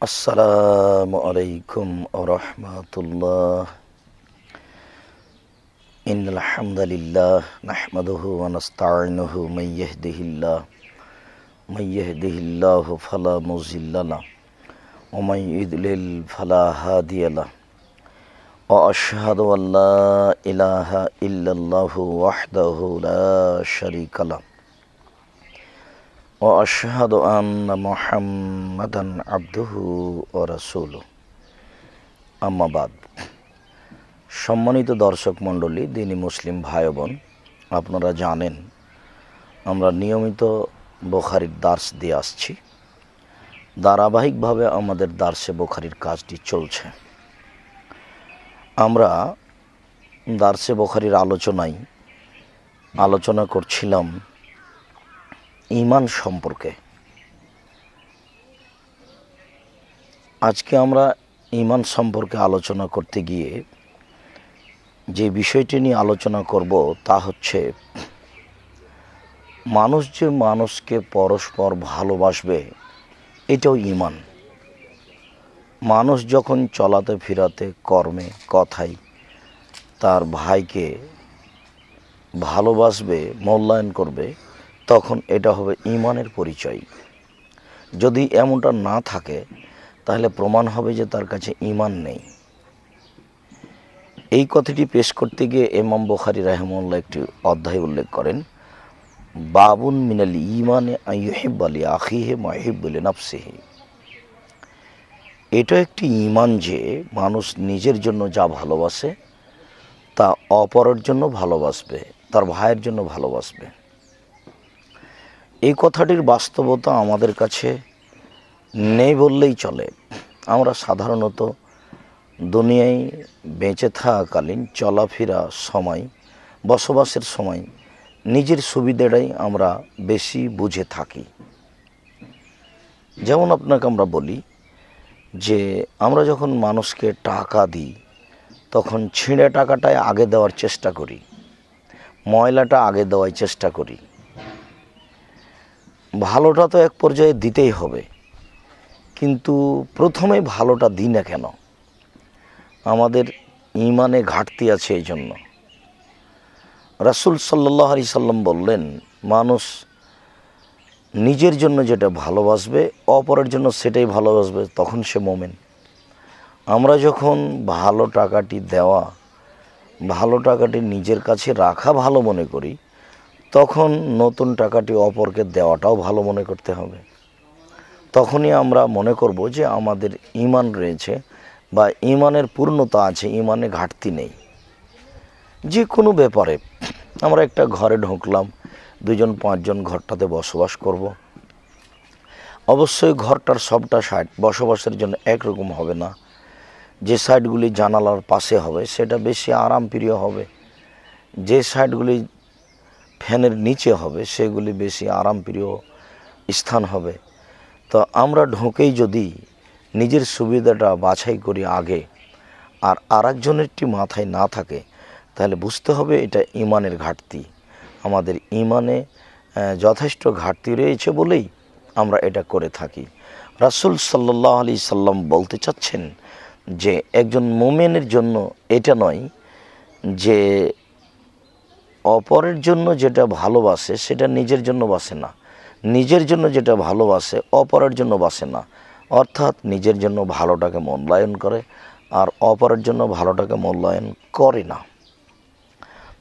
আসসালামু আলাইকুম ওয়া রাহমাতুল্লাহ। ইন্নাল হামদালিল্লাহ নাহমাদুহু ওয়া নাস্তাঈনুহু মান ইয়াহদিহিল্লাহু ফালা মুযিল্লা লাহু ওয়া মান ইউদ্লিল ফালা হাদিয়া লাহু ওয়া আশহাদু আল লা ইলাহা ইল্লাল্লাহু ওয়াহদাহু লা শারীকা লাহু ওয়া আশহাদু আন্না মুহাম্মাদান আবদুহু ওয়া রাসূলুহু। আম্মা বাদ। সম্মানিত দর্শক মণ্ডলী, দিনী মুসলিম ভাই বোন, আপনারা জানেন আমরা নিয়মিত বুখারীর দার্স দিয়ে আসছি। ধারাবাহিকভাবে আমাদের দার্সে বুখারীর কাজটি চলছে। আমরা দার্সে বুখারীর আলোচনা করছিলাম ঈমান সম্পর্কে। আজকে আমরা ঈমান সম্পর্কে আলোচনা করতে গিয়ে যে বিষয়টি নিয়ে আলোচনা করব তা হচ্ছে মানুষ যে মানুষকে পরস্পর ভালোবাসবে, এটাও ঈমান। মানুষ যখন চলাতে ফিরাতে কর্মে কথায় তার ভাইকে ভালোবাসবে, মূল্যায়ন করবে, তখন এটা হবে ঈমানের পরিচয়। যদি এমনটা না থাকে তাহলে প্রমাণ হবে যে তার কাছে ঈমান নেই। এই কথাটি পেশ করতে গিয়ে ইমাম বুখারী রাহিমাহুল্লাহ একটি অধ্যায় উল্লেখ করেন, বাবুন মিনাল ঈমানে আইয়ুহিব্বা লি আখিহি মা ইউহিব্বু লিনাফসিহি। এটা একটি ঈমান যে মানুষ নিজের জন্য যা ভালোবাসে তা অপরের জন্য ভালোবাসবে, তার ভাইয়ের জন্য ভালোবাসবে। এই কথাটির বাস্তবতা আমাদের কাছে নেই বললেই চলে। আমরা সাধারণত দুনিয়ায় বেঁচে থাকাকালীন চলাফেরা সময়, বসবাসের সময় নিজের সুবিধাটাই আমরা বেশি বুঝে থাকি। যেমন আপনাকে আমরা বলি যে আমরা যখন মানুষকে টাকা দিই তখন ছিঁড়ে টাকাটাই আগে দেওয়ার চেষ্টা করি, ময়লাটা আগে দেওয়ার চেষ্টা করি। ভালোটা তো এক পর্যায়ে দিতেই হবে, কিন্তু প্রথমে ভালোটা দিই না কেন? আমাদের ঈমানে ঘাটতি আছে। এই জন্য রাসূল সাল্লাল্লাহু আলাইহি সাল্লাম বললেন, মানুষ নিজের জন্য যেটা ভালোবাসবে অপরের জন্য সেটাই ভালোবাসবে, তখন সে মুমিন। আমরা যখন ভালো টাকাটি দেওয়া, ভালো টাকাটি নিজের কাছে রাখা ভালো মনে করি, তখন নতুন টাকাটি অপরকে দেওয়াটাও ভালো মনে করতে হবে। তখনই আমরা মনে করব যে আমাদের ঈমান রয়েছে বা ঈমানের পূর্ণতা আছে, ঈমানে ঘাটতি নেই। যে কোনো ব্যাপারে আমরা একটা ঘরে ঢুকলাম, 2-5 জন ঘরটাতে বসবাস করব। অবশ্যই ঘরটার সবটা সাইড বসবাসের জন্য একরকম হবে না। যে সাইডগুলি জানালার পাশে হবে সেটা বেশি আরামপ্রিয় হবে, যে সাইডগুলি ফ্যানের নিচে হবে সেগুলি বেশি আরামপ্রিয় স্থান হবে। তো আমরা ঢুকেই যদি নিজের সুবিধাটা বাছাই করি আগে, আর আরেকজনেরটি মাথায় না থাকে, তাহলে বুঝতে হবে এটা ঈমানের ঘাটতি। আমাদের ঈমানে যথেষ্ট ঘাটতি রয়েছে বলেই আমরা এটা করে থাকি। রাসূল সাল্লাল্লাহু আলাইহি সাল্লাম বলতে চাচ্ছেন যে একজন মুমিনের জন্য এটা নয় যে অপরের জন্য যেটা ভালোবাসে সেটা নিজের জন্য বাসে না, নিজের জন্য যেটা ভালোবাসে অপরের জন্য বাসে না। অর্থাৎ নিজের জন্য ভালোটাকে মূল্যায়ন করে আর অপরের জন্য ভালোটাকে মূল্যায়ন করে না।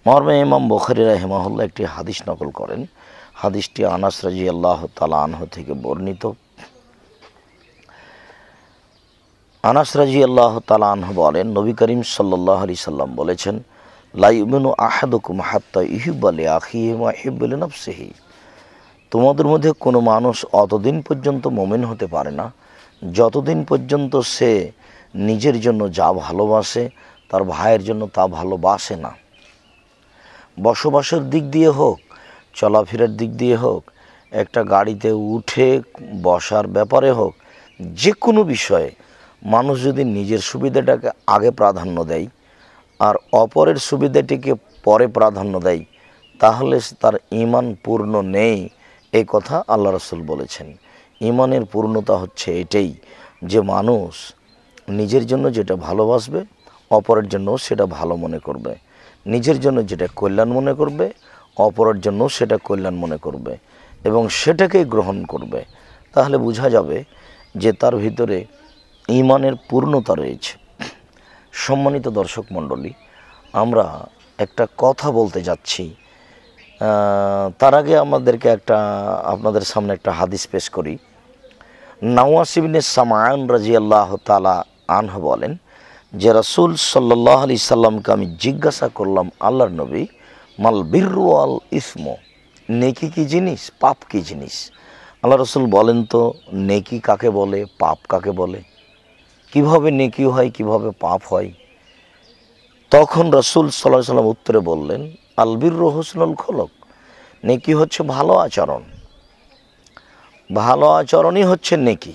মর্মে ইমাম বুখারী রাহিমাহুল্লাহ একটি হাদিস নকল করেন। হাদিসটি আনাস রাদিয়াল্লাহু তাআলা আনহু থেকে বর্ণিত। আনাস রাদিয়াল্লাহু তাআলা আনহু বলেন, নবী করিম সাল্লাল্লাহু আলাইহি সাল্লাম বলেছেন, লা ইউমিনু আহাদুকুম হাত্তা ইউহিব্বা লি আখিহি মা ইউহিব্বু লিনাফসিহি। তোমাদের মধ্যে কোনো মানুষ অতদিন পর্যন্ত মুমিন হতে পারে না যতদিন পর্যন্ত সে নিজের জন্য যা ভালোবাসে তার ভাইয়ের জন্য তা ভালোবাসে না। বসবাসের দিক দিয়ে হোক, চলাফেরার দিক দিয়ে হোক, একটা গাড়িতে উঠে বসার ব্যাপারে হোক, যে কোনো বিষয়ে মানুষ যদি নিজের সুবিধাটাকে আগে প্রাধান্য দেয় আর অপরের সুবিধাটিকে পরে প্রাধান্য দেয়, তাহলে তার ঈমান পূর্ণ নেই। এই কথা আল্লাহ রাসূল বলেছেন। ঈমানের পূর্ণতা হচ্ছে এটাই যে মানুষ নিজের জন্য যেটা ভালোবাসবে অপরের জন্য সেটা ভালো মনে করবে, নিজের জন্য যেটা কল্যাণ মনে করবে অপরের জন্য সেটা কল্যাণ মনে করবে এবং সেটাকেই গ্রহণ করবে, তাহলে বোঝা যাবে যে তার ভিতরে ঈমানের পূর্ণতা রয়েছে। সম্মানিত দর্শক মণ্ডলী, আমরা একটা কথা বলতে যাচ্ছি, তার আগে আমাদেরকে আপনাদের সামনে একটা হাদিস পেশ করি। নাওয়াস ইবনে সামআন রাদিয়াল্লাহু তাআলা আনহু বলেন যে রাসূল সাল্লাল্লাহু আলাইহি সাল্লামকে আমি জিজ্ঞাসা করলাম, আল্লাহর নবী, মাল বিররু ওয়াল ইসমু, নেকি কি জিনিস, পাপ কি জিনিস? আল্লাহ রাসূল বলেন তো নেকি কাকে বলে, পাপ কাকে বলে, কিভাবে নেকি হয়, কিভাবে পাপ হয়? তখন রাসূল সাল্লাল্লাহু আলাইহি সাল্লাম উত্তরে বললেন, আল বিররু হুসনুল খুলুক, নেকি হচ্ছে ভালো আচরণ, ভালো আচরণই হচ্ছে নেকি।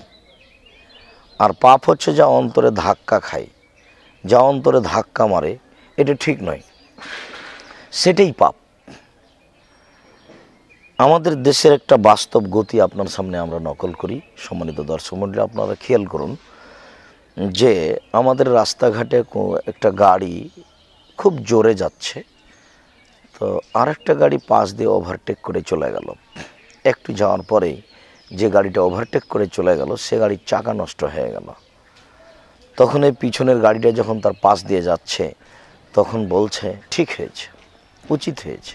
আর পাপ হচ্ছে যা অন্তরে ধাক্কা খায়, যা অন্তরে ধাক্কা মারে, এটা ঠিক নয়, সেটাই পাপ। আমাদের দেশের একটা বাস্তব গতি আপনার সামনে আমরা নকল করি। সম্মানিত দর্শক মণ্ডলী, আপনারা খেয়াল করুন যে আমাদের রাস্তাঘাটে একটা গাড়ি খুব জোরে যাচ্ছে, তো আরেকটা গাড়ি পাশ দিয়ে ওভারটেক করে চলে গেল। একটু যাওয়ার পরেই যে গাড়িটা ওভারটেক করে চলে গেল সে গাড়ির চাকা নষ্ট হয়ে গেল। তখন এই পিছনের গাড়িটা যখন তার পাশ দিয়ে যাচ্ছে তখন বলছে ঠিক হয়েছে, উচিত হয়েছে।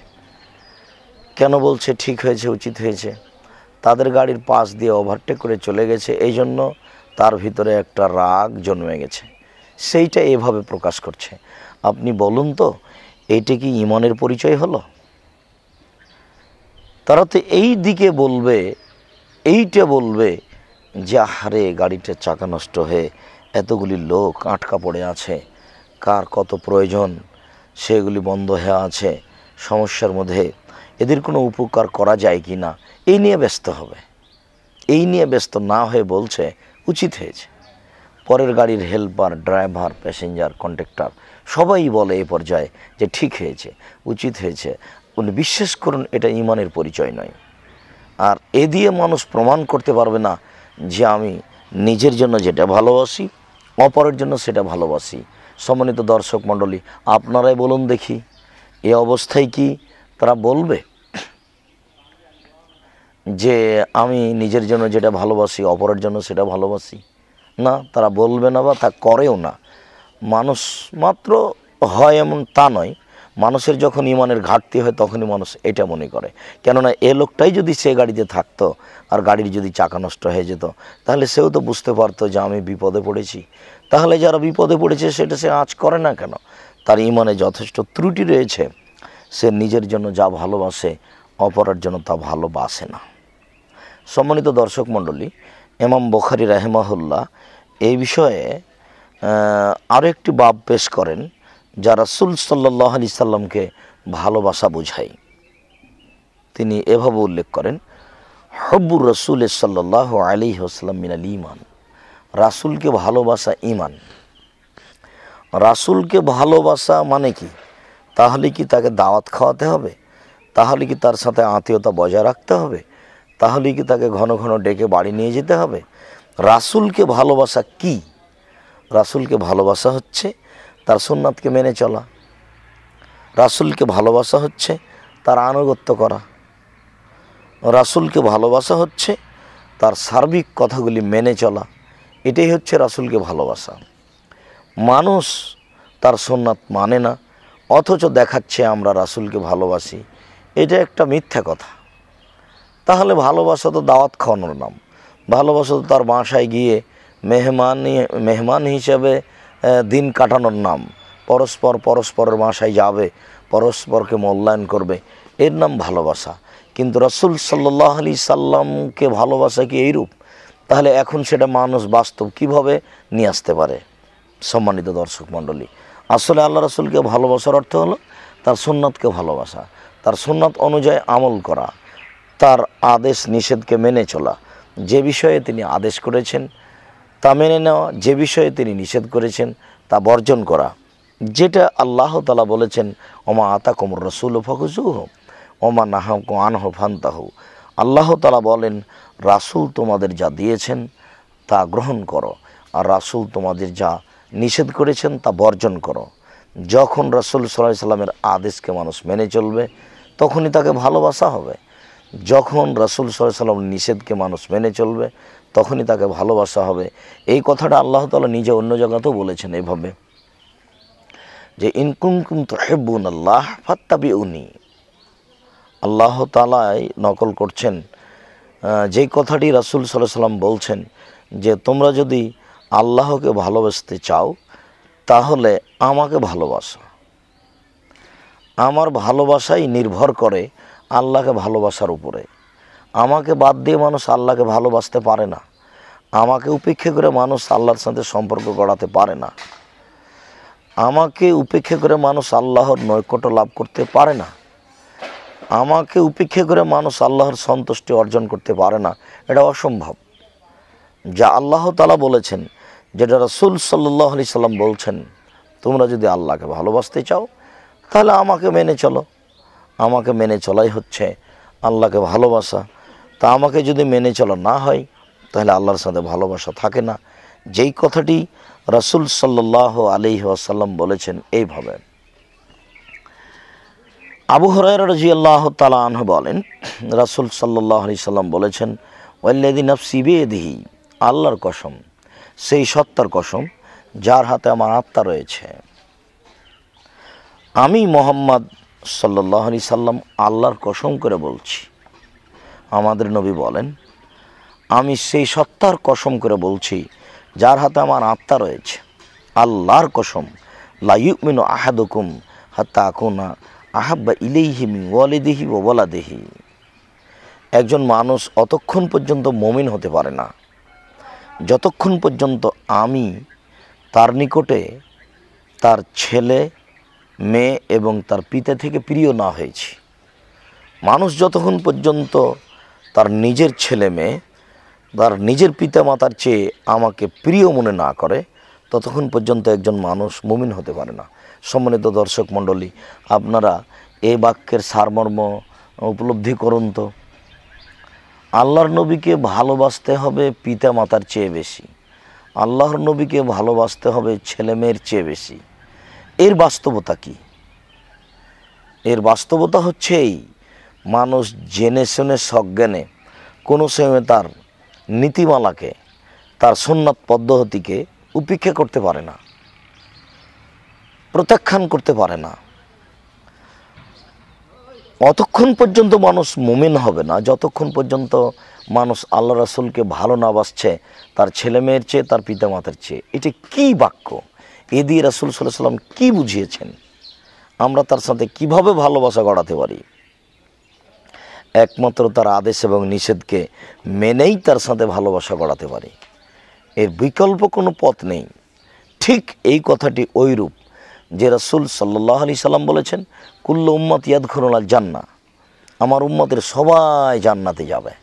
কেন বলছে ঠিক হয়েছে, উচিত হয়েছে? তাদের গাড়ির পাশ দিয়ে ওভারটেক করে চলে গেছে, এই জন্য তার ভিতরে একটা রাগ জন্মে গেছে, সেইটা এভাবে প্রকাশ করছে। আপনি বলুন তো, এইটা কি ঈমানের পরিচয় হলো? তারা তো এই দিকে বলবে, এইটা বলবে যে আহারে গাড়িটার চাকা নষ্ট হয়ে এতগুলি লোক আটকা পড়ে আছে, কার কত প্রয়োজন, সেগুলি বন্ধ হয়ে আছে সমস্যার মধ্যে, এদের কোনো উপকার করা যায় কি না, এই নিয়ে ব্যস্ত হবে। এই নিয়ে ব্যস্ত না হয়ে বলছে উচিত হয়েছে। পরের গাড়ির হেল্পার, ড্রাইভার, প্যাসেঞ্জার, কন্ডাক্টর সবাই বলে এই পর্যায়ে যে ঠিক হয়েছে, উচিত হয়েছে। উনি বিশ্বাস করুন, এটা ঈমানের পরিচয় নয়। আর এ দিয়ে মানুষ প্রমাণ করতে পারবে না যে আমি নিজের জন্য যেটা ভালোবাসি অপরের জন্য সেটা ভালোবাসি। সম্মানিত দর্শক মণ্ডলী, আপনারাই বলুন দেখি, এ অবস্থায় কি তারা বলবে যে আমি নিজের জন্য যেটা ভালোবাসি অপরের জন্য সেটা ভালোবাসি? না, তারা বলবে না বা তা করেও না। মানুষ মাত্র হয় এমন তা নয়, মানুষের যখন ঈমানের ঘাটতি হয় তখনই মানুষ এটা মনে করে। কেননা এ লোকটাই যদি সে গাড়িতে থাকতো আর গাড়ির যদি চাকা নষ্ট হয়ে যেত, তাহলে সেও তো বুঝতে পারতো যে আমি বিপদে পড়েছি। তাহলে যারা বিপদে পড়েছে সেটা সে আঁচ করে না কেন? তার ঈমানে যথেষ্ট ত্রুটি রয়েছে। সে নিজের জন্য যা ভালোবাসে অপরের জন্য তা ভালোবাসে না। সম্মানিত দর্শক মণ্ডলী, ইমাম বুখারী রাহিমাহুল্লাহ এই বিষয়ে আরও একটি বাব পেশ করেন যা রাসূল সাল্লাল্লাহু আলাইহি সাল্লামকে ভালোবাসা বোঝায়। তিনি এভাবে উল্লেখ করেন, হুব্বুর রাসূল সাল্লাল্লাহু আলাইহি ওয়াসাল্লাম মিনাল ঈমান, রাসূলকে ভালোবাসা ঈমান। রাসূলকে ভালোবাসা মানে কি? তাহলে কি তাকে দাওয়াত খাওয়াতে হবে? তাহলে কি তার সাথে আত্মীয়তা বজায় রাখতে হবে? তাহলে কি তাকে ঘন ঘন ডেকে বাড়ি নিয়ে যেতে হবে? রাসূলকে ভালোবাসা কি? রাসূলকে ভালোবাসা হচ্ছে তার সুন্নাতকে মেনে চলা। রাসূলকে ভালোবাসা হচ্ছে তার আনুগত্য করা। রাসূলকে ভালোবাসা হচ্ছে তার সার্বিক কথাগুলি মেনে চলা। এটাই হচ্ছে রাসূলকে ভালোবাসা। মানুষ তার সুন্নাত মানে না, অথচ দেখাচ্ছে আমরা রাসূলকে ভালোবাসি। এটা একটা মিথ্যা কথা। তাহলে ভালোবাসা তো দাওয়াত খাওয়ানোর নাম, ভালোবাসা তো তার বাসায় গিয়ে মেহমান হিসেবে দিন কাটানোর নাম। পরস্পরের বাসায় যাবে, পরস্পরকে মূল্যায়ন করবে, এর নাম ভালোবাসা। কিন্তু রাসূল সাল্লাল্লাহু আলাইহি সাল্লামকে ভালোবাসা কি এইরূপ? তাহলে এখন সেটা মানুষ বাস্তব কিভাবে নিয়ে আসতে পারে? সম্মানিত দর্শক মণ্ডলী, আসলে আল্লাহ রাসূলকে ভালোবাসার অর্থ হলো তার সুন্নাতকে ভালোবাসা, তার সুন্নাত অনুযায়ী আমল করা, তার আদেশ নিষেধকে মেনে চলা। যে বিষয়ে তিনি আদেশ করেছেন তা মেনে নেওয়া, যে বিষয়ে তিনি নিষেধ করেছেন তা বর্জন করা। যেটা আল্লাহ তাআলা বলেছেন, ওমা আতাকুমুর রাসূলু ফাখুযুহু ওমা নাহাকুম আনহু ফান্তাহু। আল্লাহ তাআলা বলেন, রাসূল তোমাদের যা দিয়েছেন তা গ্রহণ করো আর রাসূল তোমাদের যা নিষেধ করেছেন তা বর্জন করো। যখন রাসূল সাল্লাল্লাহু আলাইহি সাল্লামের আদেশকে মানুষ মেনে চলবে তখনই তাকে ভালোবাসা হবে। যখন রাসূল সাল্লাল্লাহু আলাইহি সাল্লামের নিষেধকে মানুষ মেনে চলবে তখনই তাকে ভালোবাসা হবে। এই কথাটা আল্লাহ তাআলা নিজে অন্য জায়গাতেও বলেছেন এইভাবে যে ইন কুনতুম তুহিব্বুনাল্লাহ ফাত্তাবিউনি। আল্লাহ তাআলাই নকল করছেন যেই কথাটি রাসূল সাল্লাল্লাহু আলাইহি সাল্লাম বলছেন যে তোমরা যদি আল্লাহকে ভালোবাসতে চাও তাহলে আমাকে ভালোবাসো। আমার ভালোবাসাই নির্ভর করে আল্লাহকে ভালোবাসার উপরে। আমাকে বাদ দিয়ে মানুষ আল্লাহকে ভালোবাসতে পারে না। আমাকে উপেক্ষা করে মানুষ আল্লাহর সাথে সম্পর্ক গড়াতে পারে না। আমাকে উপেক্ষা করে মানুষ আল্লাহর নৈকট্য লাভ করতে পারে না। আমাকে উপেক্ষা করে মানুষ আল্লাহর সন্তুষ্টি অর্জন করতে পারে না। এটা অসম্ভব। যা আল্লাহ তাআলা বলেছেন, যেটা রাসূল সাল্লাল্লাহু আলাইহি সাল্লাম বলছেন, তোমরা যদি আল্লাহকে ভালোবাসতে চাও তাহলে আমাকে মেনে চলো। আমাকে মেনে চলাই হচ্ছে আল্লাহকে ভালোবাসা। তা আমাকে যদি মেনে চলা না হয় তাহলে আল্লাহর সাথে ভালোবাসা থাকে না। যেই কথাটি রাসূল সাল্লাল্লাহু আলাইহি ওয়াসাল্লাম বলেছেন এইভাবে। আবু হুরায়রা রাদিয়াল্লাহু তাআলা আনহু বলেন, রাসূল সাল্লাল্লাহু আলাইহি সাল্লাম বলেছেন, ওয়াল্লাযী নাফসি বিয়াদিহি, আল্লাহর কসম, সেই সত্তার কসম যার হাতে আমার আত্মা রয়েছে। আমি মুহাম্মদ সাল্লাল্লাহু আলাইহি সাল্লাম আল্লাহর কসম করে বলছি। আমাদের নবী বলেন, আমি সেই সত্তার কসম করে বলছি যার হাতে আমার আত্মা রয়েছে। আল্লাহর কসম, লা ইউমিনু আহাদুকুম হাত্তা আকুনা আহাব্বা ইলাইহি মিন ওয়ালিদিহি ওয়া ওয়ালাদিহি। একজন মানুষ অতক্ষণ পর্যন্ত মুমিন হতে পারে না যতক্ষণ পর্যন্ত আমি তার নিকটে তার ছেলে, মেয়ে এবং তার পিতা থেকে প্রিয় না হয়েছি। মানুষ যতক্ষণ পর্যন্ত তার নিজের ছেলে মেয়ে, তার নিজের পিতা মাতার চেয়ে আমাকে প্রিয় মনে না করে ততক্ষণ পর্যন্ত একজন মানুষ মুমিন হতে পারে না। সম্মানিত দর্শক মণ্ডলী, আপনারা এই বাক্যের সারমর্ম উপলব্ধি করুন তো। আল্লাহর নবীকে ভালোবাসতে হবে পিতা মাতার চেয়ে বেশি। আল্লাহর নবীকে ভালোবাসতে হবে ছেলে মেয়ের চেয়ে বেশি। এর বাস্তবতা কি? এর বাস্তবতা হচ্ছে এই, মানুষ জেনে শুনে সজ্ঞানে কোনো সময় তার নীতিমালাকে, তার সুন্নাত পদ্ধতিকে উপেক্ষা করতে পারে না, প্রত্যাখ্যান করতে পারে না। অতক্ষণ পর্যন্ত মানুষ মুমিন হবে না যতক্ষণ পর্যন্ত মানুষ আল্লাহ রাসূলকে ভালো না বাসছে তার ছেলে মেয়ের চেয়ে, তার পিতা মাতার চেয়ে। এটি কি বাক্য? এ দিয়ে রাসূল সাল্লাল্লাহু আলাইহি সাল্লাম কী বুঝিয়েছেন? আমরা তার সাথে কিভাবে ভালোবাসা গড়াতে পারি? একমাত্র তার আদেশ এবং নিষেধকে মেনেই তার সাথে ভালোবাসা গড়াতে পারি। এর বিকল্প কোনো পথ নেই। ঠিক এই কথাটি ওইরূপ যে রাসূল সাল্লাল্লাহু আলাইহি সাল্লাম বলেছেন, কুল্লু উম্মতি ইয়াদখুলুনাল জান্নাহ, আমার উম্মতের সবাই জান্নাতে যাবে,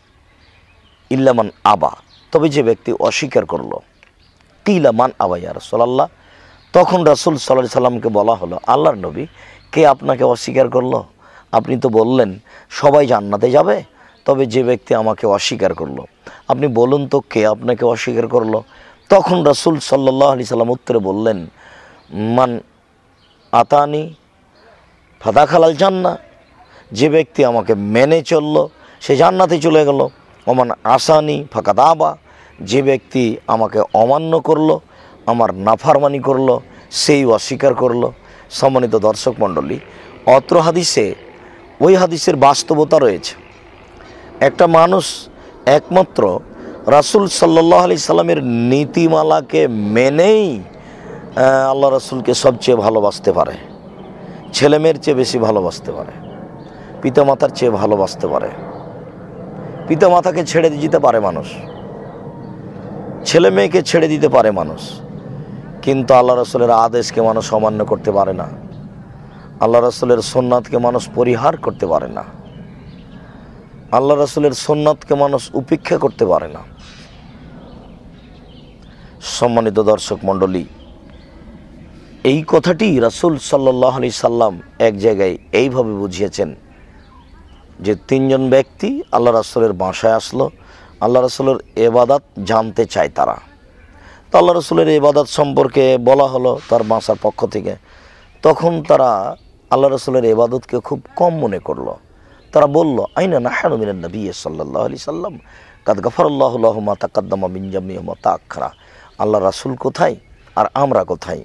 ইল্লা মান আবা, তবে যে ব্যক্তি অস্বীকার করলো। কিলা মান আবা ইয়া রাসূলুল্লাহ, তখন রাসূল সাল্লাল্লাহু আলাইহি সাল্লামকে বলা হলো, আল্লাহর নবী, কে আপনাকে অস্বীকার করলো? আপনি তো বললেন সবাই জান্নাতে যাবে, তবে যে ব্যক্তি আমাকে অস্বীকার করলো, আপনি বলুন তো কে আপনাকে অস্বীকার করলো? তখন রাসূল সাল্লাল্লাহু আলাইহি সাল্লাম উত্তরে বললেন, মান আতানি ফাদাখালাল জান্নাহ, যে ব্যক্তি আমাকে মেনে চললো সে জান্নাতে চলে গেল। ওমান আসানি ফাকাদ আবা, যে ব্যক্তি আমাকে অমান্য করলো, আমার নাফরমানি করলো, সেই অস্বীকার করলো। সম্মানিত দর্শক মণ্ডলী, অত্র হাদিসে ওই হাদিসের বাস্তবতা রয়েছে। একটা মানুষ একমাত্র রাসূল সাল্লাল্লাহু আলাইহি সাল্লামের নীতিমালাকে মেনেই আল্লাহ রাসূলকে সবচেয়ে ভালোবাসতে পারে, ছেলেমেয়ের চেয়ে বেশি ভালোবাসতে পারে, পিতামাতার চেয়ে ভালোবাসতে পারে। পিতামাতাকে ছেড়ে দিতে পারে মানুষ, ছেলে মেয়েকে ছেড়ে দিতে পারে মানুষ, কিন্তু আল্লাহ রাসূলের আদেশকে মানুষ অমান্য করতে পারে না। আল্লাহ রাসূলের সুন্নাতকে মানুষ পরিহার করতে পারে না। আল্লাহ রাসূলের সুন্নাতকে মানুষ উপেক্ষা করতে পারে না। সম্মানিত দর্শক মণ্ডলী, এই কথাটি রাসূল সাল্লাল্লাহু আলাইহি সাল্লাম এক জায়গায় এইভাবে বুঝিয়েছেন যে তিনজন ব্যক্তি আল্লাহ রাসূলের বাসায় আসলো, আল্লাহ রাসূলের ইবাদত জানতে চায় তারা। তো আল্লাহ রসুলের ইবাদত সম্পর্কে বলা হলো তার বাসার পক্ষ থেকে। তখন তারা আল্লাহ রসুলের ইবাদতকে খুব কম মনে করলো। তারা বলল, আইনা নাহনু মিনান নবী সাল্লাল্লাহু আলাইহি সাল্লাম কাদ গাফারাল্লাহু লাহু মা তাকাদ্দামা মিন জামিহি মা তাআখারা। আল্লাহ রাসূল কোথায় আর আমরা কোথায়?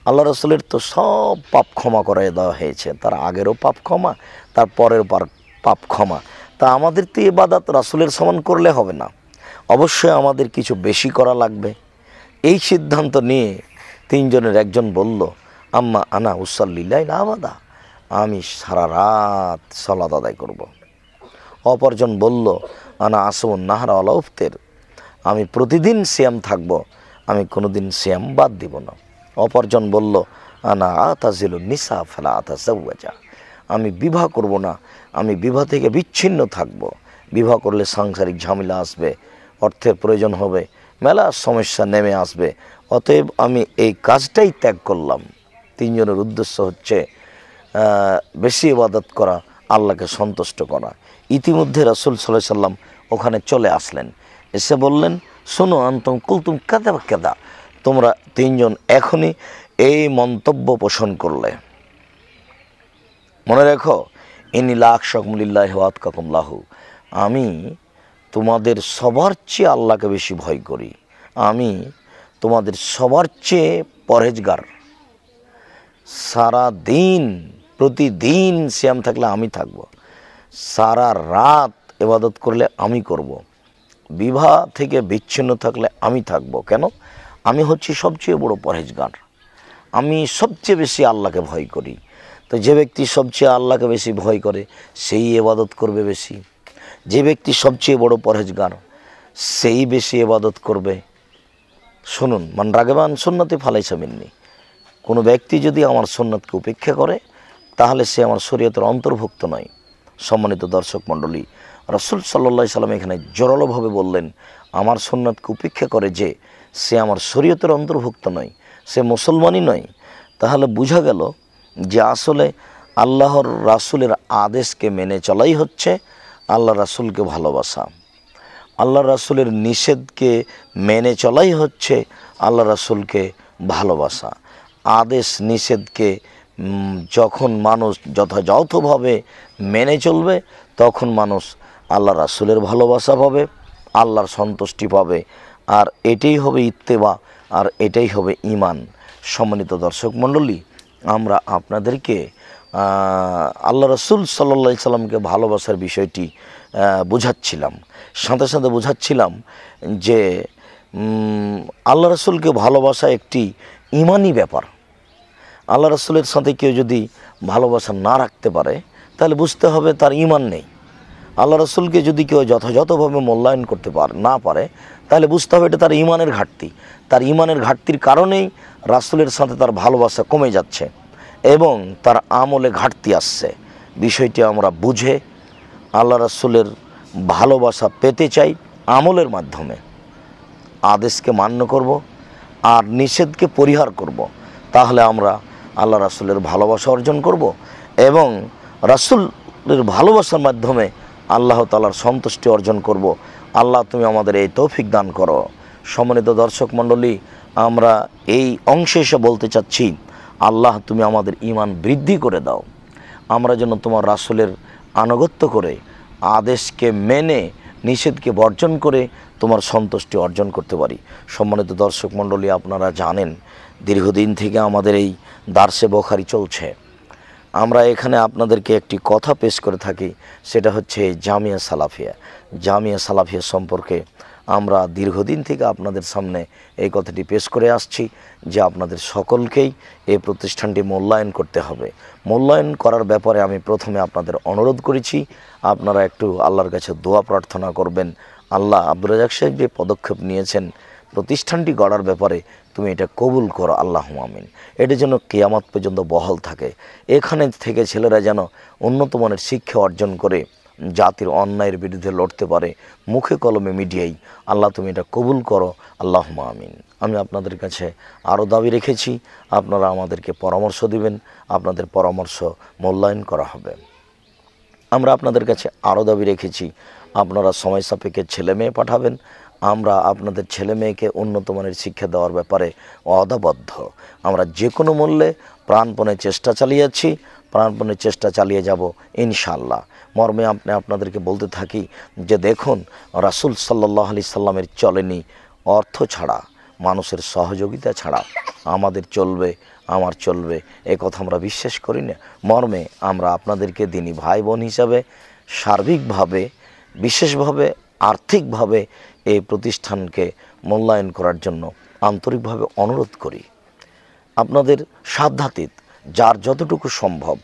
আল্লাহ রসুলের তো সব পাপ ক্ষমা করে দেওয়া হয়েছে, তার আগেরও পাপ ক্ষমা, তার পরের পাপ ক্ষমা। তা আমাদের তো ইবাদত রাসূলের সমান করলে হবে না, অবশ্যই আমাদের কিছু বেশি করা লাগবে। এই সিদ্ধান্ত নিয়ে তিনজনের একজন বলল, আম্মা আনা উসাল্লিল্লাহ আবাদা, আমি সারা রাত সালাত আদায় করব। অপরজন বলল, আনা আসুন নাহারা আলা উফতের, আমি প্রতিদিন সিয়াম থাকব, আমি কোনোদিন সিয়াম বাদ দিব না। অপরজন বলল, আনা আতাজিলুন নিসা ফালা আতাজাওয়াজা, আমি বিবাহ করব না, আমি বিবাহ থেকে বিচ্ছিন্ন থাকব। বিবাহ করলে সাংসারিক ঝামেলা আসবে, অর্থের প্রয়োজন হবে, মেলা সমস্যা নেমে আসবে, অতএব আমি এই কাজটাই ত্যাগ করলাম। তিনজনের উদ্দেশ্য হচ্ছে বেশি ইবাদত করা, আল্লাহকে সন্তুষ্ট করা। ইতিমধ্যে রাসূল সাল্লাল্লাহু আলাইহি সাল্লাম ওখানে চলে আসলেন, এসে বললেন, শোনো আনতুম কুলতুম কাদা কাদা, তোমরা তিনজন এখনই এই মন্তব্য পোষণ করলে, মনে রেখো, ইন্নী লা আখশাকুমুলিল্লাহি ওয়া আতকাকুম লাহু, আমি তোমাদের সবার চেয়ে আল্লাহকে বেশি ভয় করি, আমি তোমাদের সবার চেয়ে পরহেজগার। সারা দিন প্রতিদিন সিয়াম থাকলে আমি থাকব, সারা রাত ইবাদত করলে আমি করব, বিবাহ থেকে বিচ্ছিন্ন থাকলে আমি থাকব। কেন? আমি হচ্ছি সবচেয়ে বড় পরহেজগার, আমি সবচেয়ে বেশি আল্লাহকে ভয় করি। তো যে ব্যক্তি সবচেয়ে আল্লাহকে বেশি ভয় করে সেই ইবাদত করবে বেশি, যে ব্যক্তি সবচেয়ে বড় পরহেজগার সেই বেশি ইবাদত করবে। শুনুন, মান রাগিবান সুন্নতি ফালাইসা মিন্নি, কোনো ব্যক্তি যদি আমার সুন্নতকে উপেক্ষা করে তাহলে সে আমার শরীয়তের অন্তর্ভুক্ত নয়। সম্মানিত দর্শক মণ্ডলী, রাসূল সাল্লাল্লাহু আলাইহি সাল্লাম এখানে জোরালোভাবে বললেন, আমার সুন্নতকে উপেক্ষা করে যে, সে আমার শরীয়তের অন্তর্ভুক্ত নয়, সে মুসলমানই নয়। তাহলে বোঝা গেল যে আসলে আল্লাহর রাসূলের আদেশকে মেনে চলাই হচ্ছে আল্লাহ রাসূলকে ভালোবাসা, আল্লাহ রাসূলের নিষেধকে মেনে চলাই হচ্ছে আল্লাহ রাসূলকে ভালোবাসা। আদেশ নিষেধকে যখন মানুষ যথাযথভাবে মেনে চলবে তখন মানুষ আল্লাহ রাসূলের ভালোবাসা পাবে, আল্লাহর সন্তুষ্টি পাবে, আর এটাই হবে ইত্তেবা, আর এটাই হবে ঈমান। সম্মানিত দর্শক মণ্ডলী, আমরা আপনাদেরকে আল্লাহ রাসূল সাল্লাল্লাহু আলাইহি সাল্লামকে ভালোবাসার বিষয়টি বোঝাচ্ছিলাম, সাথে সাথে বোঝাচ্ছিলাম যে আল্লাহ রাসূলকে ভালোবাসা একটি ঈমানি ব্যাপার। আল্লাহ রাসূলের সাথে কেউ যদি ভালোবাসা না রাখতে পারে তাহলে বুঝতে হবে তার ঈমান নেই। আল্লাহ রাসূলকে যদি কেউ যথাযথভাবে মূল্যায়ন করতে না পারে তাহলে বুঝতে হবে এটা তার ঈমানের ঘাটতি। তার ঈমানের ঘাটতির কারণেই রাসূলের সাথে তার ভালোবাসা কমে যাচ্ছে এবং তার আমলে ঘাটতি আসছে। বিষয়টি আমরা বুঝে আল্লাহ রাসূলের ভালোবাসা পেতে চাই আমলের মাধ্যমে। আদেশকে মান্য করব আর নিষেধকে পরিহার করব, তাহলে আমরা আল্লাহ রাসূলের ভালোবাসা অর্জন করব এবং রাসূলের ভালোবাসার মাধ্যমে আল্লাহ তাআলার সন্তুষ্টি অর্জন করব। আল্লাহ তুমি আমাদের এই তৌফিক দান করো। সম্মানিত দর্শক মণ্ডলী, আমরা এই অংশে এসে বলতে চাচ্ছি, আল্লাহ তুমি আমাদের ঈমান বৃদ্ধি করে দাও, আমরা যেন তোমার রাসূলের আনুগত্য করে আদেশকে মেনে নিষেধকে বর্জন করে তোমার সন্তুষ্টি অর্জন করতে পারি। সম্মানিত দর্শক মণ্ডলী, আপনারা জানেন দীর্ঘদিন থেকে আমাদের এই দার্সে বুখারী চলছে। আমরা এখানে আপনাদেরকে একটি কথা পেশ করে থাকি, সেটা হচ্ছে জামিয়া সালাফিয়া। জামিয়া সালাফিয়া সম্পর্কে আমরা দীর্ঘদিন থেকে আপনাদের সামনে এই কথাটি পেশ করে আসছি যে আপনাদের সকলকেই এই প্রতিষ্ঠানটি মূল্যায়ন করতে হবে। মূল্যায়ন করার ব্যাপারে আমি প্রথমে আপনাদের অনুরোধ করেছি, আপনারা একটু আল্লাহর কাছে দোয়া প্রার্থনা করবেন। আল্লাহ আব্দুর রাজ্জাক সাহেব যে পদক্ষেপ নিয়েছেন প্রতিষ্ঠানটি গড়ার ব্যাপারে, তুমি এটা কবুল করো, আল্লাহুম্মা আমিন। এটা যেন কিয়ামত পর্যন্ত বহাল থাকে। এখানে থেকে ছেলেরা যেন উন্নত মানের শিক্ষা অর্জন করে জাতির অন্যায়ের বিরুদ্ধে লড়তে পারে, মুখে কলমে মিডিয়াই। আল্লাহ তুমি এটা কবুল করো, আল্লাহুম্মা আমিন। আমি আপনাদের কাছে আরও দাবি রেখেছি, আপনারা আমাদেরকে পরামর্শ দিবেন, আপনাদের পরামর্শ মূল্যায়ন করা হবে। আমরা আপনাদের কাছে আরও দাবি রেখেছি, আপনারা সময় সাপেক্ষে ছেলে মেয়ে পাঠাবেন। আমরা আপনাদের ছেলে মেয়েকে উন্নত মানের শিক্ষা দেওয়ার ব্যাপারে অদাবদ্ধ। আমরা যে কোনো মূল্যে প্রাণপণে চেষ্টা চালিয়েছি, প্রাণপণে চেষ্টা চালিয়ে যাব ইনশাআল্লাহ। মর্মে আপনাদেরকে বলতে থাকি যে দেখুন, রাসূল সাল্লাল্লাহু আলাইহি সাল্লামের চলেনি অর্থ ছাড়া, মানুষের সহযোগিতা ছাড়া আমাদের চলবে, আমার চলবে, এ কথা আমরা বিশ্বাস করি না। মর্মে আমরা আপনাদেরকে দিনী ভাই বোন হিসাবে সার্বিকভাবে, বিশেষভাবে আর্থিকভাবে এই প্রতিষ্ঠানকে মূল্যায়ন করার জন্য আন্তরিকভাবে অনুরোধ করি। আপনাদের সাধ্যাতীত যার যতটুকু সম্ভব,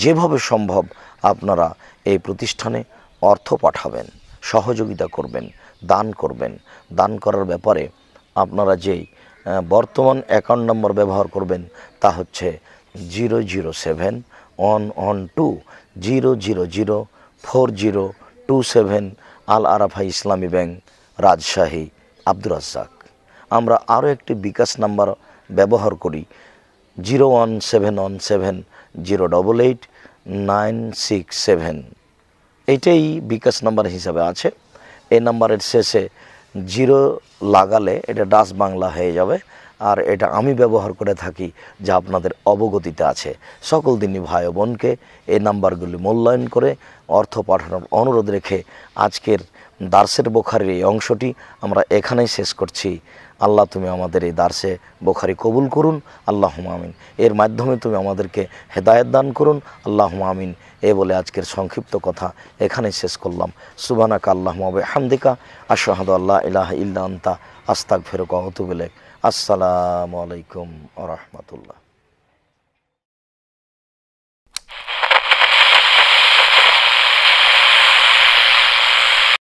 যেভাবে সম্ভব আপনারা এই প্রতিষ্ঠানে অর্থ পাঠাবেন, সহযোগিতা করবেন, দান করবেন। দান করার ব্যাপারে আপনারা যেই বর্তমান অ্যাকাউন্ট নম্বর ব্যবহার করবেন তা হচ্ছে 0071120004027 আল আরাফা ইসলামী ব্যাংক, রাজশাহী, আব্দুর রাজ্জাক। আমরা আরও একটি বিকাশ নাম্বার ব্যবহার করি 01710888967। এটাই বিকাশ নাম্বার হিসাবে আছে। এই নাম্বারের শেষে 0 লাগালে এটা ডাচ বাংলা হয়ে যাবে, আর এটা আমি ব্যবহার করে থাকি যা আপনাদের অবগতিতে আছে। সকল দিনই ভাই ও বোনকে এই নাম্বারগুলি মূল্যায়ন করে অর্থ পাঠানোর অনুরোধ রেখে আজকের দার্সের বুখারীর এই অংশটি আমরা এখানেই শেষ করছি। আল্লাহ তুমি আমাদের এই দার্সে বুখারী কবুল করুন, আল্লাহুম্মা আমিন। এর মাধ্যমে তুমি আমাদেরকে হেদায়েত দান করুন, আল্লাহুম্মা আমিন। এ বলে আজকের সংক্ষিপ্ত কথা এখানেই শেষ করলাম। সুবহানাকা আল্লাহুম্মা ওয়া বিহামদিকা আশহাদু আল্লা ইলাহা ইল্লা আনতা আস্তাগফিরুকা ওয়া আতুবু ইলাইক। আসসালামু আলাইকুম ওয়া রাহমাতুল্লাহ।